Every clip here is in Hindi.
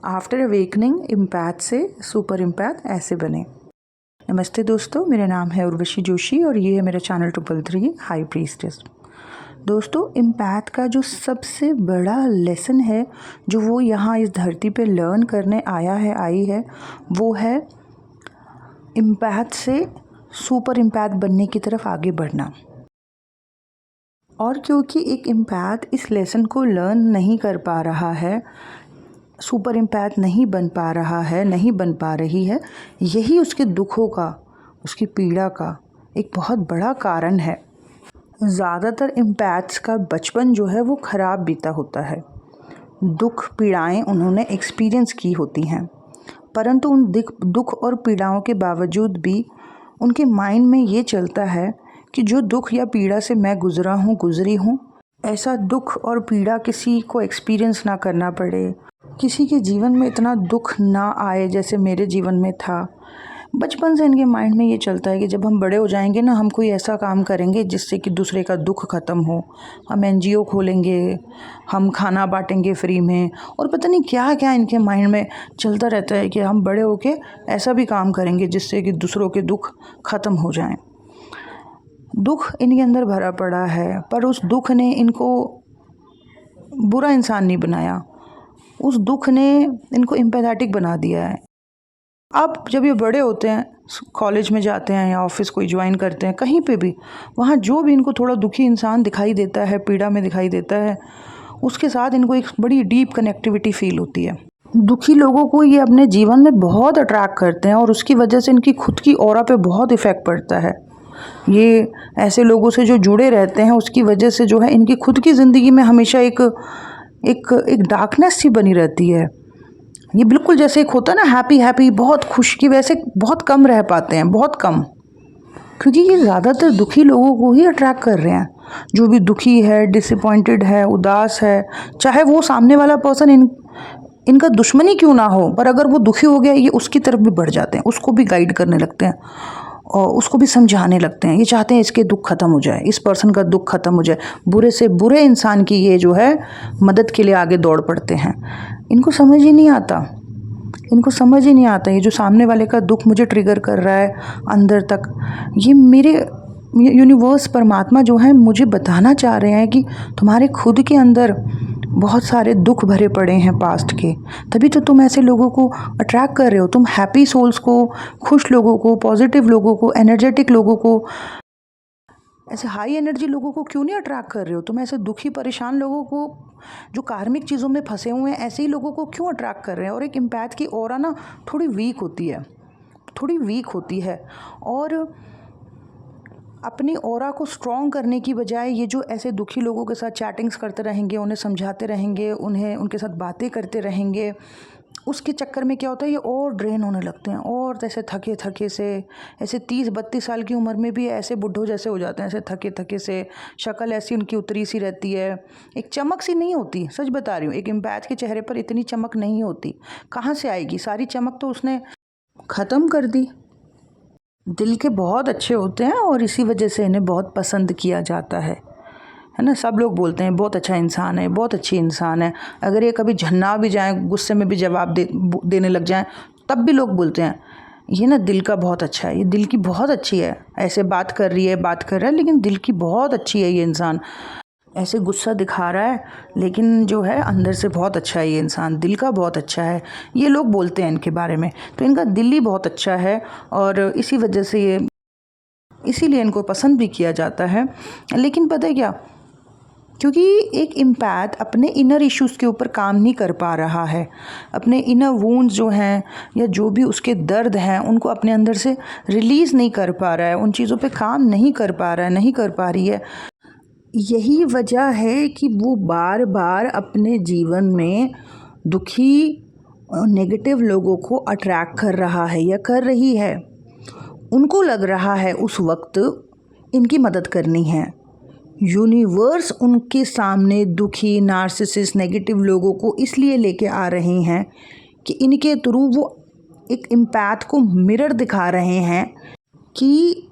आफ्टर अवेकनिंग इम्पैथ से सुपर इम्पैथ ऐसे बने। नमस्ते दोस्तों, मेरा नाम है उर्वशी जोशी और ये है मेरा चैनल 333 हाई प्रीस्टेस। दोस्तों, इम्पैथ का जो सबसे बड़ा लेसन है जो वो यहाँ इस धरती पे लर्न करने आई है वो है इम्पैथ से सुपर इम्पैथ बनने की तरफ आगे बढ़ना। और क्योंकि एक इम्पैथ इस लेसन को लर्न नहीं कर पा रहा है, सुपर इम्पैथ नहीं बन पा रहा है, नहीं बन पा रही है, यही उसके दुखों का, उसकी पीड़ा का एक बहुत बड़ा कारण है। ज़्यादातर इम्पैथ्स का बचपन जो है वो ख़राब बीता होता है। दुख पीड़ाएं उन्होंने एक्सपीरियंस की होती हैं, परंतु उन दुख और पीड़ाओं के बावजूद भी उनके माइंड में ये चलता है कि जो दुख या पीड़ा से मैं गुज़री हूँ, ऐसा दुख और पीड़ा किसी को एक्सपीरियंस ना करना पड़े, किसी के जीवन में इतना दुख ना आए जैसे मेरे जीवन में था। बचपन से इनके माइंड में ये चलता है कि जब हम बड़े हो जाएंगे ना, हम कोई ऐसा काम करेंगे जिससे कि दूसरे का दुख ख़त्म हो। हम एनजीओ खोलेंगे, हम खाना बांटेंगे फ्री में, और पता नहीं क्या क्या इनके माइंड में चलता रहता है कि हम बड़े होके ऐसा भी काम करेंगे जिससे कि दूसरों के दुख ख़त्म हो जाएं। दुख इनके अंदर भरा पड़ा है, पर उस दुख ने इनको बुरा इंसान नहीं बनाया, उस दुख ने इनको एम्पैथेटिक बना दिया है। अब जब ये बड़े होते हैं, कॉलेज में जाते हैं या ऑफिस कोई ज्वाइन करते हैं, कहीं पे भी, वहाँ जो भी इनको थोड़ा दुखी इंसान दिखाई देता है, पीड़ा में दिखाई देता है, उसके साथ इनको एक बड़ी डीप कनेक्टिविटी फील होती है। दुखी लोगों को ये अपने जीवन में बहुत अट्रैक्ट करते हैं और उसकी वजह से इनकी खुद की ऑरा पे बहुत इफ़ेक्ट पड़ता है। ये ऐसे लोगों से जो जुड़े रहते हैं उसकी वजह से जो है इनकी खुद की ज़िंदगी में हमेशा एक डार्कनेस सी बनी रहती है। ये बिल्कुल जैसे एक होता है ना हैप्पी बहुत खुश की, वैसे बहुत कम रह पाते हैं, बहुत कम, क्योंकि ये ज़्यादातर दुखी लोगों को ही अट्रैक्ट कर रहे हैं। जो भी दुखी है, डिसअपॉइंटेड है, उदास है, चाहे वो सामने वाला पर्सन इनका दुश्मन ही क्यों ना हो, पर अगर वो दुखी हो गया ये उसकी तरफ भी बढ़ जाते हैं, उसको भी गाइड करने लगते हैं और उसको भी समझाने लगते हैं। ये चाहते हैं इसके दुख ख़त्म हो जाए, इस पर्सन का दुख ख़त्म हो जाए, बुरे से बुरे इंसान की ये जो है मदद के लिए आगे दौड़ पड़ते हैं। इनको समझ ही नहीं आता ये जो सामने वाले का दुख मुझे ट्रिगर कर रहा है अंदर तक, ये मेरे यूनिवर्स परमात्मा जो है मुझे बताना चाह रहे हैं कि तुम्हारे खुद के अंदर बहुत सारे दुख भरे पड़े हैं पास्ट के, तभी तो तुम ऐसे लोगों को अट्रैक्ट कर रहे हो। तुम हैप्पी सोल्स को, खुश लोगों को, पॉजिटिव लोगों को, एनर्जेटिक लोगों को, ऐसे हाई एनर्जी लोगों को क्यों नहीं अट्रैक्ट कर रहे हो? तुम ऐसे दुखी परेशान लोगों को, जो कार्मिक चीज़ों में फंसे हुए हैं, ऐसे ही लोगों को क्यों अट्रैक्ट कर रहे हैं? और एक इम्पैथ की ऑरा ना थोड़ी वीक होती है और अपनी ऑरा को स्ट्रॉन्ग करने की बजाय ये जो ऐसे दुखी लोगों के साथ चैटिंग्स करते रहेंगे, उन्हें समझाते रहेंगे, उनके साथ बातें करते रहेंगे, उसके चक्कर में क्या होता है ये और ड्रेन होने लगते हैं और ऐसे थके से, ऐसे 30-32 साल की उम्र में भी ऐसे बुढ़ों जैसे हो जाते हैं, ऐसे थके से, शक्ल ऐसी उनकी उतरी सी रहती है, एक चमक सी नहीं होती। सच बता रही हूँ, एक इम्पैथ के चेहरे पर इतनी चमक नहीं होती। कहाँ से आएगी? सारी चमक तो उसने ख़त्म कर दी। दिल के बहुत अच्छे होते हैं और इसी वजह से इन्हें बहुत पसंद किया जाता है ना। सब लोग बोलते हैं बहुत अच्छा इंसान है, बहुत अच्छी इंसान है। अगर ये कभी झन्ना भी जाए, गुस्से में भी जवाब देने लग जाएं, तब भी लोग बोलते हैं ये ना दिल का बहुत अच्छा है, ये दिल की बहुत अच्छी है, ऐसे बात कर रहा है लेकिन दिल की बहुत अच्छी है ये इंसान। ऐसे गुस्सा दिखा रहा है लेकिन जो है अंदर से बहुत अच्छा है ये इंसान, दिल का बहुत अच्छा है, ये लोग बोलते हैं इनके बारे में। तो इनका दिल ही बहुत अच्छा है और इसी वजह से इसीलिए इनको पसंद भी किया जाता है। लेकिन पता है क्या, क्योंकि एक इम्पैथ अपने इनर इश्यूज़ के ऊपर काम नहीं कर पा रहा है, अपने इनर वूंड्स जो हैं या जो भी उसके दर्द हैं उनको अपने अंदर से रिलीज़ नहीं कर पा रहा है, उन चीज़ों पे काम नहीं कर पा रहा है, नहीं कर पा रही है। यही वजह है कि वो बार बार अपने जीवन में दुखी और नेगेटिव लोगों को अट्रैक्ट कर रहा है या कर रही है। उनको लग रहा है उस वक्त इनकी मदद करनी है। यूनिवर्स उनके सामने दुखी, नार्सिसिस्ट, नेगेटिव लोगों को इसलिए लेके आ रहे हैं कि इनके थ्रू वो एक इम्पैथ को मिरर दिखा रहे हैं कि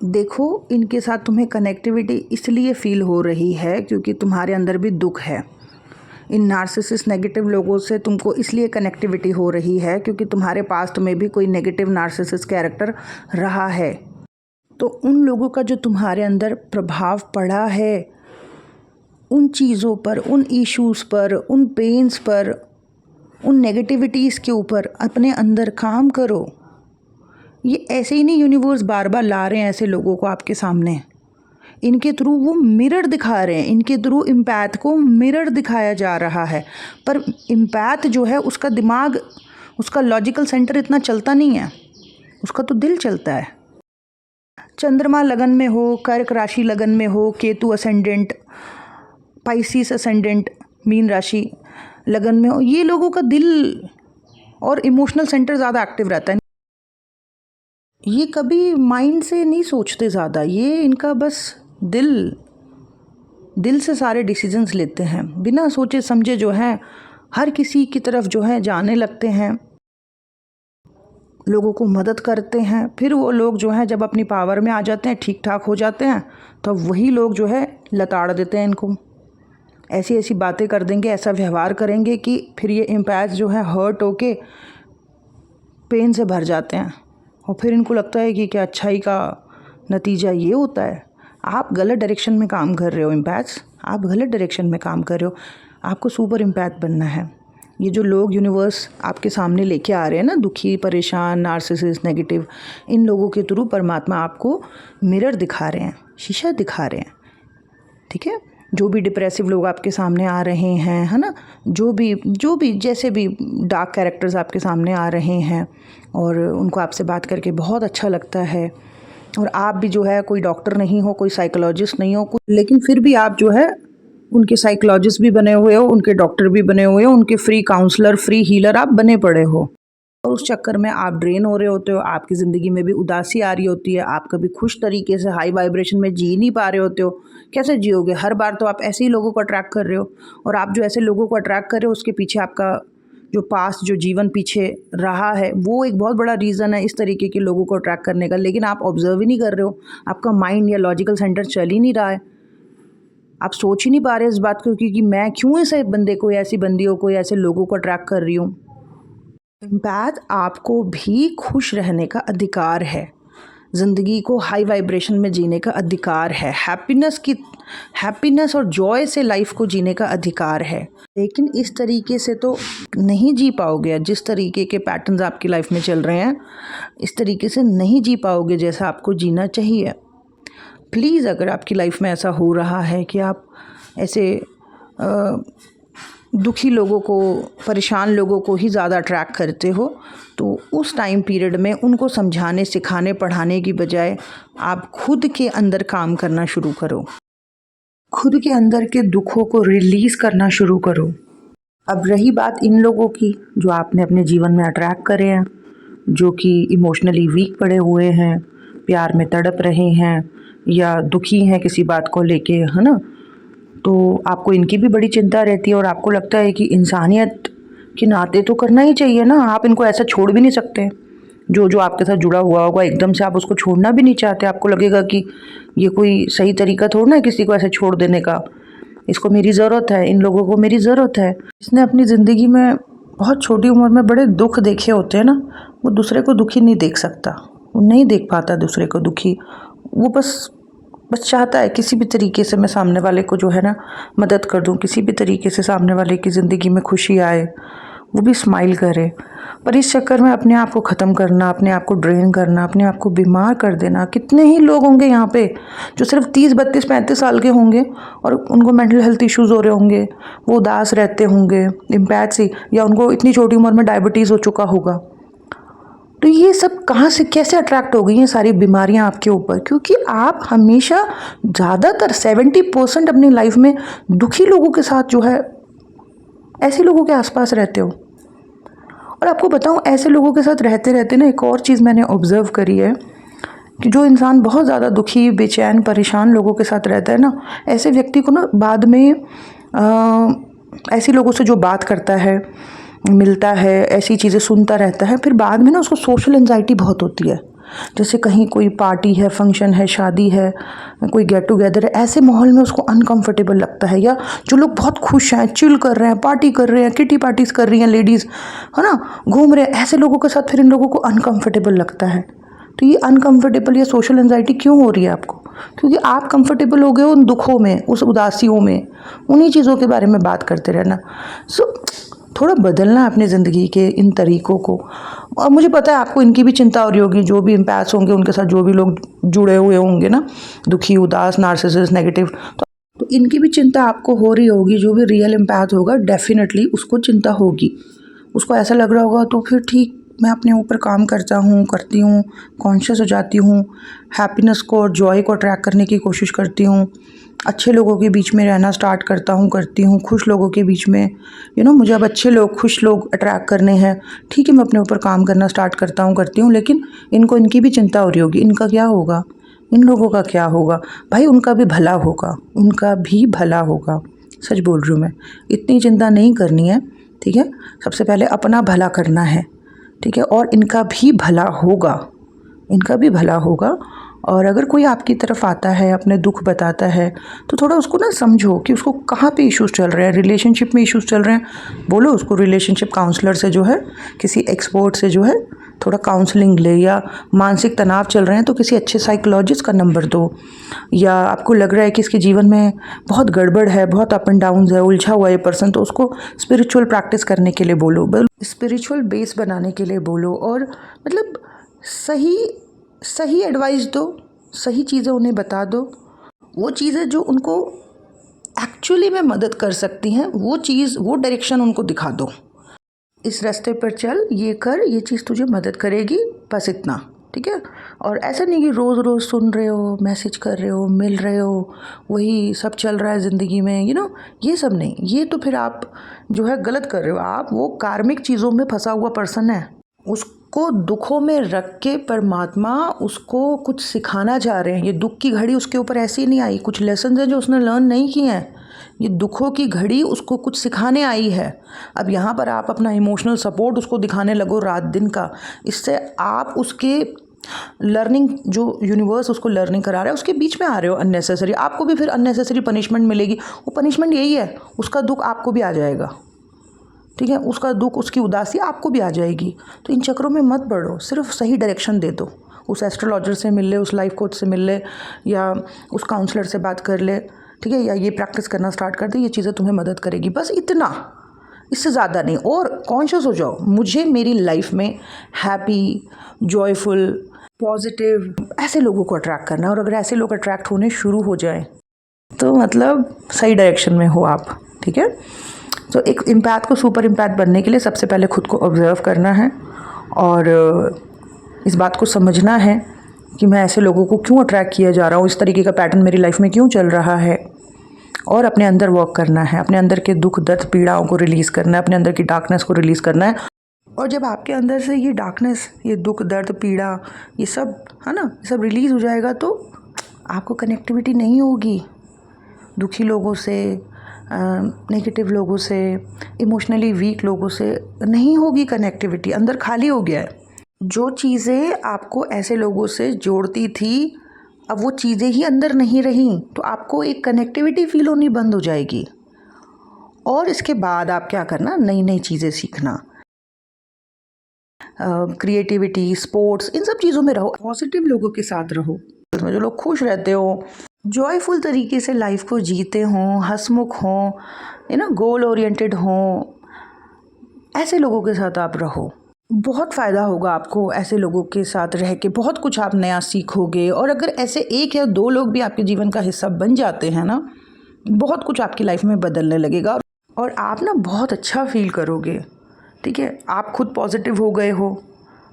देखो, इनके साथ तुम्हें कनेक्टिविटी इसलिए फील हो रही है क्योंकि तुम्हारे अंदर भी दुख है। इन नार्सिसिस्ट नेगेटिव लोगों से तुमको इसलिए कनेक्टिविटी हो रही है क्योंकि तुम्हारे पास्ट में भी कोई नेगेटिव नार्सिसिस्ट कैरेक्टर रहा है। तो उन लोगों का जो तुम्हारे अंदर प्रभाव पड़ा है, उन चीज़ों पर, उन इश्यूज़ पर, उन पेन्स पर, उन नेगेटिविटीज़ के ऊपर अपने अंदर काम करो। ये ऐसे ही नहीं यूनिवर्स बार बार ला रहे हैं ऐसे लोगों को आपके सामने, इनके थ्रू वो मिरर दिखा रहे हैं, इनके थ्रू इम्पैथ को मिरर दिखाया जा रहा है। पर इम्पैथ जो है उसका दिमाग, उसका लॉजिकल सेंटर इतना चलता नहीं है, उसका तो दिल चलता है। चंद्रमा लगन में हो, कर्क राशि लगन में हो, Ketu ascendant, Pisces ascendant mean राशि लगन में हो, ये लोगों का दिल और इमोशनल सेंटर ज़्यादा एक्टिव रहता है। ये कभी माइंड से नहीं सोचते ज़्यादा, ये इनका बस दिल से सारे डिसीजंस लेते हैं, बिना सोचे समझे जो है हर किसी की तरफ जो है जाने लगते हैं, लोगों को मदद करते हैं। फिर वो लोग जो हैं जब अपनी पावर में आ जाते हैं, ठीक ठाक हो जाते हैं, तो वही लोग जो है लताड़ देते हैं इनको, ऐसी ऐसी बातें कर देंगे, ऐसा व्यवहार करेंगे कि फिर ये इम्पैथ जो है हर्ट होके पेन से भर जाते हैं। और फिर इनको लगता है कि क्या अच्छाई का नतीजा ये होता है। आप गलत डायरेक्शन में काम कर रहे हो इम्पैथ्स, आप गलत डायरेक्शन में काम कर रहे हो। आपको सुपर इम्पैथ बनना है। ये जो लोग यूनिवर्स आपके सामने लेके आ रहे हैं ना, दुखी, परेशान, नार्सिसिस्ट, नेगेटिव, इन लोगों के थ्रू परमात्मा आपको मिरर दिखा रहे हैं, शीशा दिखा रहे हैं। ठीक है, जो भी डिप्रेसिव लोग आपके सामने आ रहे हैं, है ना, जो भी जैसे भी डार्क कैरेक्टर्स आपके सामने आ रहे हैं और उनको आपसे बात करके बहुत अच्छा लगता है, और आप भी जो है कोई डॉक्टर नहीं हो, कोई साइकोलॉजिस्ट नहीं हो, लेकिन फिर भी आप जो है उनके साइकोलॉजिस्ट भी बने हुए हो, उनके डॉक्टर भी बने हुए हो, उनके फ्री काउंसलर, फ्री हीलर आप बने पड़े हो। और उस चक्कर में आप ड्रेन हो रहे होते हो, आपकी ज़िंदगी में भी उदासी आ रही होती है, आप कभी खुश तरीके से हाई वाइब्रेशन में जी नहीं पा रहे होते हो। कैसे जियोगे? हर बार तो आप ऐसे ही लोगों को अट्रैक्ट कर रहे हो, और आप जो ऐसे लोगों को अट्रैक्ट कर रहे हो उसके पीछे आपका जो पास्ट, जो जीवन पीछे रहा है, वो एक बहुत बड़ा रीज़न है इस तरीके के लोगों को अट्रैक्ट करने का। लेकिन आप ऑब्जर्व ही नहीं कर रहे हो, आपका माइंड या लॉजिकल सेंटर चल ही नहीं रहा है, आप सोच ही नहीं पा रहे इस बात को कि मैं क्यों ऐसे बंदे को या ऐसी बंदियों को या ऐसे लोगों को अट्रैक्ट कर रही हूँ। इम्पैथ आपको भी खुश रहने का अधिकार है, ज़िंदगी को हाई वाइब्रेशन में जीने का अधिकार है, हैप्पीनेस और जॉय से लाइफ को जीने का अधिकार है। लेकिन इस तरीके से तो नहीं जी पाओगे, जिस तरीके के पैटर्न्स आपकी लाइफ में चल रहे हैं इस तरीके से नहीं जी पाओगे जैसा आपको जीना चाहिए। प्लीज़, अगर आपकी लाइफ में ऐसा हो रहा है कि आप ऐसे दुखी लोगों को, परेशान लोगों को ही ज़्यादा अट्रैक्ट करते हो, तो उस टाइम पीरियड में उनको समझाने, सिखाने, पढ़ाने की बजाय आप खुद के अंदर काम करना शुरू करो, खुद के अंदर के दुखों को रिलीज़ करना शुरू करो। अब रही बात इन लोगों की जो आपने अपने जीवन में अट्रैक्ट करे हैं, जो कि इमोशनली वीक पड़े हुए हैं, प्यार में तड़प रहे हैं या दुखी हैं किसी बात को लेके, है ना, तो आपको इनकी भी बड़ी चिंता रहती है और आपको लगता है कि इंसानियत के नाते तो करना ही चाहिए ना, आप इनको ऐसा छोड़ भी नहीं सकते। जो आपके साथ जुड़ा हुआ होगा एकदम से आप उसको छोड़ना भी नहीं चाहते, आपको लगेगा कि ये कोई सही तरीका थोड़ा ना है किसी को ऐसे छोड़ देने का, इसको मेरी ज़रूरत है, इन लोगों को मेरी ज़रूरत है। इसने अपनी ज़िंदगी में बहुत छोटी उम्र में बड़े दुख देखे होते हैं ना, वो दूसरे को दुखी नहीं देख सकता, वो नहीं देख पाता दूसरे को दुखी, वो बस चाहता है किसी भी तरीके से मैं सामने वाले को जो है ना मदद कर दूं, किसी भी तरीके से सामने वाले की ज़िंदगी में खुशी आए, वो भी स्माइल करे। पर इस चक्कर में अपने आप को ख़त्म करना, अपने आप को ड्रेन करना, अपने आप को बीमार कर देना। कितने ही लोग होंगे यहाँ पे जो सिर्फ 30, 32, 35 साल के होंगे और उनको मेंटल हेल्थ इश्यूज़ हो रहे होंगे, वो उदास रहते होंगे इम्पैथ से, या उनको इतनी छोटी उम्र में डायबिटीज़ हो चुका होगा। तो ये सब कहाँ से कैसे अट्रैक्ट हो गई हैं सारी बीमारियां आपके ऊपर? क्योंकि आप हमेशा ज़्यादातर 70% अपनी लाइफ में दुखी लोगों के साथ जो है, ऐसे लोगों के आसपास रहते हो। और आपको बताऊं, ऐसे लोगों के साथ रहते रहते ना एक और चीज़ मैंने ऑब्ज़र्व करी है कि जो इंसान बहुत ज़्यादा दुखी, बेचैन, परेशान लोगों के साथ रहता है ना, ऐसे व्यक्ति को ना बाद में ऐसे लोगों से जो बात करता है, मिलता है, ऐसी चीज़ें सुनता रहता है, फिर बाद में ना उसको सोशल एंजाइटी बहुत होती है। जैसे कहीं कोई पार्टी है, फंक्शन है, शादी है, कोई गेट टुगेदर है, ऐसे माहौल में उसको अनकंफर्टेबल लगता है। या जो लोग बहुत खुश हैं, चिल कर रहे हैं, पार्टी कर रहे हैं, किटी पार्टीज कर रही हैं लेडीज़, है ना, घूम रहे हैं, ऐसे लोगों के साथ फिर इन लोगों को अनकंफर्टेबल लगता है। तो ये अनकंफर्टेबल या सोशल एंजाइटी क्यों हो रही है आपको? क्योंकि आप कंफर्टेबल हो गए उन दुखों में, उस उदासियों में, उन्हीं चीज़ों के बारे में बात करते रहना। सो थोड़ा बदलना है अपनी ज़िंदगी के इन तरीक़ों को। और मुझे पता है आपको इनकी भी चिंता हो रही होगी, जो भी इम्पैथ्स होंगे उनके साथ जो भी लोग जुड़े हुए होंगे ना, दुखी, उदास, नार्सिसिस्ट, नेगेटिव, तो इनकी भी चिंता आपको हो रही होगी। जो भी रियल इम्पैथ होगा डेफिनेटली उसको चिंता होगी, उसको ऐसा लग रहा होगा तो फिर ठीक, मैं अपने ऊपर काम करता हूँ, करती हूँ, कॉन्शियस हो जाती हूँ, हैप्पीनेस को और जॉय को अट्रैक्ट करने की कोशिश करती हूँ, अच्छे लोगों के बीच में रहना स्टार्ट करता हूँ, करती हूँ, खुश लोगों के बीच में, मुझे अब अच्छे लोग, खुश लोग अट्रैक्ट करने हैं। ठीक है, मैं अपने ऊपर काम करना स्टार्ट करता हूँ, करती हूँ, लेकिन इनको इनकी भी चिंता हो रही होगी, इनका क्या होगा, इन लोगों का क्या होगा? भाई उनका भी भला होगा, उनका भी भला होगा, सच बोल रही हूँ मैं। इतनी चिंता नहीं करनी है, ठीक है। सबसे पहले अपना भला करना है, ठीक है, और इनका भी भला होगा, इनका भी भला होगा। और अगर कोई आपकी तरफ आता है, अपने दुख बताता है, तो थोड़ा उसको ना समझो कि उसको कहाँ पे इश्यूज़ चल रहे हैं। रिलेशनशिप में इश्यूज़ चल रहे हैं, बोलो उसको रिलेशनशिप काउंसलर से जो है, किसी एक्सपर्ट से जो है थोड़ा काउंसलिंग ले। या मानसिक तनाव चल रहे हैं तो किसी अच्छे साइकोलॉजिस्ट का नंबर दो। या आपको लग रहा है कि इसके जीवन में बहुत गड़बड़ है, बहुत अप एंड डाउन है, उलझा हुआ है पर्सन, तो उसको स्पिरिचुअल प्रैक्टिस करने के लिए बोलो, स्पिरिचुअल बेस बनाने के लिए बोलो। और मतलब सही एडवाइस दो, सही चीज़ें उन्हें बता दो, वो चीज़ें जो उनको एक्चुअली में मदद कर सकती हैं, वो चीज़, वो डायरेक्शन उनको दिखा दो। इस रास्ते पर चल, ये कर, ये चीज़ तुझे मदद करेगी, बस इतना, ठीक है। और ऐसा नहीं कि रोज़ रोज़ सुन रहे हो, मैसेज कर रहे हो, मिल रहे हो, वही सब चल रहा है ज़िंदगी में, ये सब नहीं। ये तो फिर आप जो है गलत कर रहे हो। आप वो कार्मिक चीज़ों में फंसा हुआ पर्सन है, उसको दुखों में रख के परमात्मा उसको कुछ सिखाना चाह रहे हैं। ये दुख की घड़ी उसके ऊपर ऐसे ही नहीं आई, कुछ लेसन हैं जो उसने लर्न नहीं किए हैं। ये दुखों की घड़ी उसको कुछ सिखाने आई है। अब यहाँ पर आप अपना इमोशनल सपोर्ट उसको दिखाने लगो रात दिन का, इससे आप उसके लर्निंग, जो यूनिवर्स उसको लर्निंग करा रहा है, उसके बीच में आ रहे हो अननेसेसरी। आपको भी फिर अननेसेसरी पनिशमेंट मिलेगी। वो पनिशमेंट यही है, उसका दुख आपको भी आ जाएगा, ठीक है, उसका दुख, उसकी उदासी आपको भी आ जाएगी। तो इन चक्रों में मत पड़ो, सिर्फ सही डायरेक्शन दे दो। उस एस्ट्रोलॉजर से मिल ले, उस लाइफ कोच से मिल ले, या उस काउंसलर से बात कर ले, ठीक है, या ये प्रैक्टिस करना स्टार्ट कर दे, ये चीज़ें तुम्हें मदद करेगी, बस इतना, इससे ज़्यादा नहीं। और कॉन्शियस हो जाओ, मुझे मेरी लाइफ में हैप्पी, जॉयफुल, पॉजिटिव ऐसे लोगों को अट्रैक्ट करना है। और अगर ऐसे लोग अट्रैक्ट होने शुरू हो जाए तो मतलब सही डायरेक्शन में हो आप, ठीक है। तो एक इम्पैथ को सुपर इम्पैथ बनने के लिए सबसे पहले खुद को ऑब्जर्व करना है और इस बात को समझना है कि मैं ऐसे लोगों को क्यों अट्रैक्ट किया जा रहा हूँ, इस तरीके का पैटर्न मेरी लाइफ में क्यों चल रहा है, और अपने अंदर वर्क करना है, अपने अंदर के दुख, दर्द, पीड़ाओं को रिलीज़ करना है, अपने अंदर की डार्कनेस को रिलीज़ करना है। और जब आपके अंदर से ये डार्कनेस, ये दुख, दर्द, पीड़ा, ये सब है ना, ये सब रिलीज़ हो जाएगा तो आपको कनेक्टिविटी नहीं होगी दुखी लोगों से, नेगेटिव लोगों से, इमोशनली वीक लोगों से नहीं होगी कनेक्टिविटी। अंदर खाली हो गया है। जो चीज़ें आपको ऐसे लोगों से जोड़ती थी, अब वो चीज़ें ही अंदर नहीं रहीं, तो आपको एक कनेक्टिविटी फील होनी बंद हो जाएगी। और इसके बाद आप क्या करना, नई नई चीज़ें सीखना, क्रिएटिविटी, स्पोर्ट्स, इन सब चीज़ों में रहो, पॉजिटिव लोगों के साथ रहो, जो लोग खुश रहते हो, जॉयफुल तरीके से लाइफ को जीते हों, हंसमुख हों, गोल ओरिएंटेड हों, ऐसे लोगों के साथ आप रहो। बहुत फ़ायदा होगा आपको ऐसे लोगों के साथ रह के, बहुत कुछ आप नया सीखोगे। और अगर ऐसे एक या दो लोग भी आपके जीवन का हिस्सा बन जाते हैं ना, बहुत कुछ आपकी लाइफ में बदलने लगेगा और आप ना बहुत अच्छा फील करोगे, ठीक है। आप खुद पॉजिटिव हो गए हो,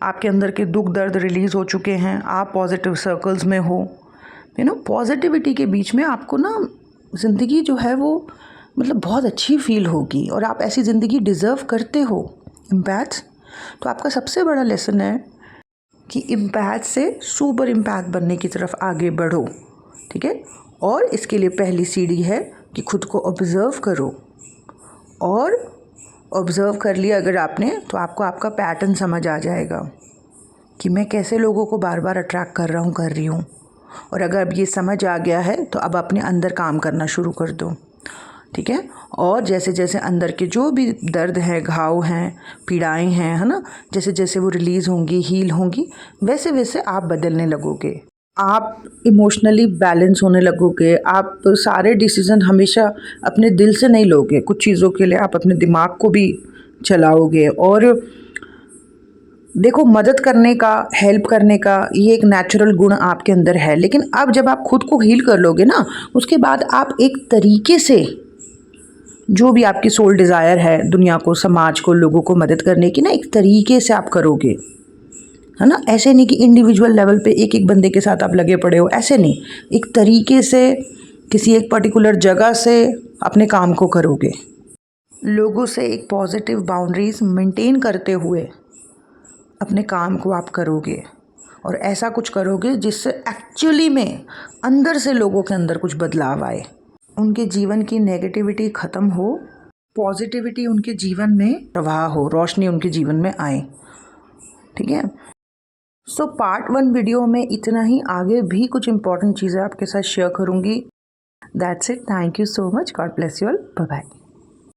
आपके अंदर के दुख दर्द रिलीज़ हो चुके हैं, आप पॉजिटिव सर्कल्स में हो, पॉजिटिविटी के बीच में आपको ना ज़िंदगी जो है वो मतलब बहुत अच्छी फील होगी और आप ऐसी ज़िंदगी डिज़र्व करते हो। इम्पैथ, तो आपका सबसे बड़ा लेसन है कि इम्पैथ से सुपर इम्पैथ बनने की तरफ आगे बढ़ो, ठीक है। और इसके लिए पहली सीढ़ी है कि खुद को ऑब्ज़र्व करो, और ऑब्ज़र्व कर लिया अगर आपने, तो आपको आपका पैटर्न समझ आ जाएगा, कि मैं कैसे लोगों को बार बार अट्रैक्ट कर रही हूँ। और अगर अब ये समझ आ गया है तो अब अपने अंदर काम करना शुरू कर दो, ठीक है। और जैसे जैसे अंदर के जो भी दर्द है, घाव हैं, पीड़ाएं हैं, है ना, जैसे जैसे वो रिलीज़ होंगी, हील होंगी, वैसे वैसे आप बदलने लगोगे, आप इमोशनली बैलेंस होने लगोगे। आप सारे डिसीज़न हमेशा अपने दिल से नहीं लोगे, कुछ चीज़ों के लिए आप अपने दिमाग को भी चलाओगे। और देखो, मदद करने का, हेल्प करने का ये एक नेचुरल गुण आपके अंदर है, लेकिन अब जब आप खुद को हील कर लोगे ना, उसके बाद आप एक तरीके से जो भी आपकी सोल डिज़ायर है, दुनिया को, समाज को, लोगों को मदद करने की ना, एक तरीके से आप करोगे, है ना। ऐसे नहीं कि इंडिविजुअल लेवल पे एक एक बंदे के साथ आप लगे पड़े हो, ऐसे नहीं, एक तरीके से किसी एक पर्टिकुलर जगह से अपने काम को करोगे। लोगों से एक पॉजिटिव बाउंड्रीज मेंटेन करते हुए अपने काम को आप करोगे, और ऐसा कुछ करोगे जिससे एक्चुअली में अंदर से लोगों के अंदर कुछ बदलाव आए, उनके जीवन की नेगेटिविटी ख़त्म हो, पॉजिटिविटी उनके जीवन में प्रवाह हो, रोशनी उनके जीवन में आए, ठीक है। सो पार्ट 1 वीडियो में इतना ही। आगे भी कुछ इंपॉर्टेंट चीज़ें आपके साथ शेयर करूँगी। That's it. Thank you so much. God bless you all. Bye bye.